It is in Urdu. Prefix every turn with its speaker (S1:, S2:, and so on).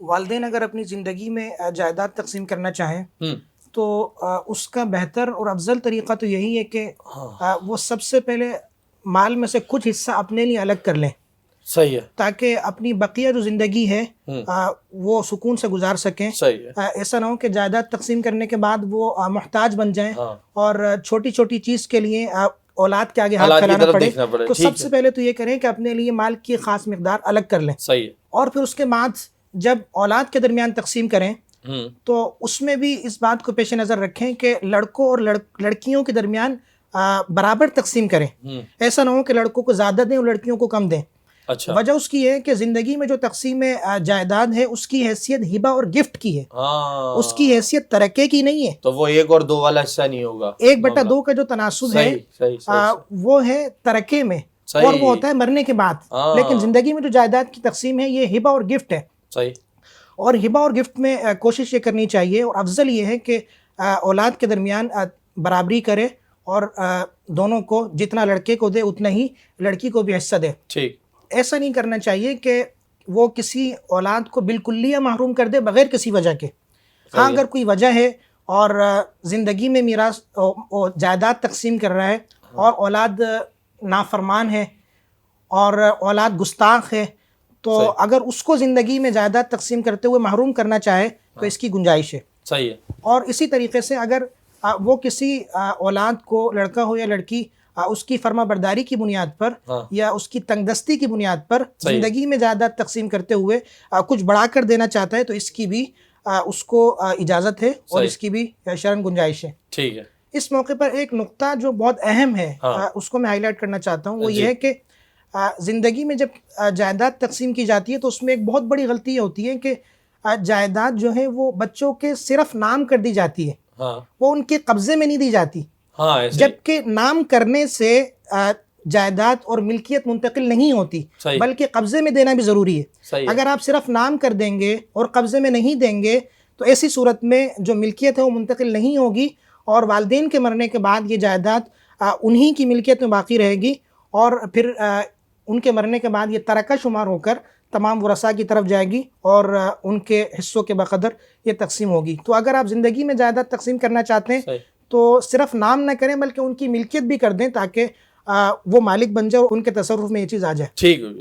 S1: والدین اگر اپنی زندگی میں جائیداد تقسیم کرنا چاہیں تو اس کا بہتر اور افضل طریقہ تو یہی ہے کہ وہ سب سے پہلے مال میں سے کچھ حصہ اپنے لیے الگ کر لیں.
S2: صحیح ہے.
S1: تاکہ اپنی بقیہ جو زندگی ہے وہ سکون سے گزار سکیں.
S2: صحیح ہے.
S1: ایسا نہ ہو کہ جائیداد تقسیم کرنے کے بعد وہ محتاج بن جائیں اور چھوٹی چھوٹی چیز کے لیے اولاد کے آگے ہاتھ پھیلانا پڑے. تو سب سے پہلے تو یہ کریں کہ اپنے لیے مال کی خاص مقدار الگ کر لیں.
S2: صحیح ہے.
S1: اور پھر اس کے بعد جب اولاد کے درمیان تقسیم کریں تو اس میں بھی اس بات کو پیش نظر رکھیں کہ لڑکوں اور لڑکیوں کے درمیان برابر تقسیم کریں. ایسا نہ ہو کہ لڑکوں کو زیادہ دیں اور لڑکیوں کو کم دیں.
S2: اچھا.
S1: وجہ اس کی ہے کہ زندگی میں جو تقسیم جائیداد ہے اس کی حیثیت ہبہ اور گفٹ کی ہے. اس کی حیثیت ترکے کی نہیں ہے.
S2: تو وہ 1 اور 2 والا حصہ نہیں ہوگا.
S1: 1/2 کا جو تناسب ہے وہ ہے ترکے میں اور وہ ہوتا ہے مرنے کے بعد. لیکن زندگی میں جو جائیداد کی تقسیم ہے یہ ہبہ اور گفٹ ہے.
S2: صحیح. اور
S1: ہبہ اور گفٹ میں کوشش یہ کرنی چاہیے اور افضل یہ ہے کہ اولاد کے درمیان برابری کرے اور دونوں کو جتنا لڑکے کو دے اتنا ہی لڑکی کو بھی حصہ دے.
S2: ٹھیک. ایسا
S1: ایسا نہیں کرنا چاہیے کہ وہ کسی اولاد کو بالکلیہ محروم کر دے بغیر کسی وجہ کے. ہاں اگر کوئی وجہ ہے اور زندگی میں میراث جائیداد تقسیم کر رہا ہے اور اولاد نافرمان ہے اور اولاد گستاخ ہے تو اگر اس کو زندگی میں جائیداد تقسیم کرتے ہوئے محروم کرنا چاہے تو اس کی گنجائش ہے.
S2: صحیح ہے.
S1: اور اسی طریقے سے اگر وہ کسی اولاد کو لڑکا ہو یا لڑکی اس کی فرما برداری کی بنیاد پر یا اس کی تنگ دستی کی بنیاد پر زندگی میں جائیداد تقسیم کرتے ہوئے کچھ بڑھا کر دینا چاہتا ہے تو اس کی بھی اس کو اجازت ہے اور اس کی بھی شرعاً گنجائش ہے.
S2: ٹھیک ہے.
S1: اس موقع پر ایک نقطہ جو بہت اہم ہے اس کو میں ہائی لائٹ کرنا چاہتا ہوں وہ یہ ہے کہ زندگی میں جب جائیداد تقسیم کی جاتی ہے تو اس میں ایک بہت بڑی غلطی یہ ہوتی ہے کہ جائیداد جو ہے وہ بچوں کے صرف نام کر دی جاتی ہے. وہ ان کے قبضے میں نہیں دی جاتی. جبکہ نام کرنے سے جائیداد اور ملکیت منتقل نہیں ہوتی بلکہ قبضے میں دینا بھی ضروری ہے. اگر آپ صرف نام کر دیں گے اور قبضے میں نہیں دیں گے تو ایسی صورت میں جو ملکیت ہے وہ منتقل نہیں ہوگی اور والدین کے مرنے کے بعد یہ جائیداد انہی کی ملکیت میں باقی رہے گی اور پھر ان کے مرنے کے بعد یہ ترکہ شمار ہو کر تمام ورثاء کی طرف جائے گی اور ان کے حصوں کے بقدر یہ تقسیم ہوگی. تو اگر آپ زندگی میں جائیداد تقسیم کرنا چاہتے ہیں تو صرف نام نہ کریں بلکہ ان کی ملکیت بھی کر دیں تاکہ وہ مالک بن جائے اور ان کے تصرف میں یہ چیز آ جائے.
S2: ٹھیک ہے.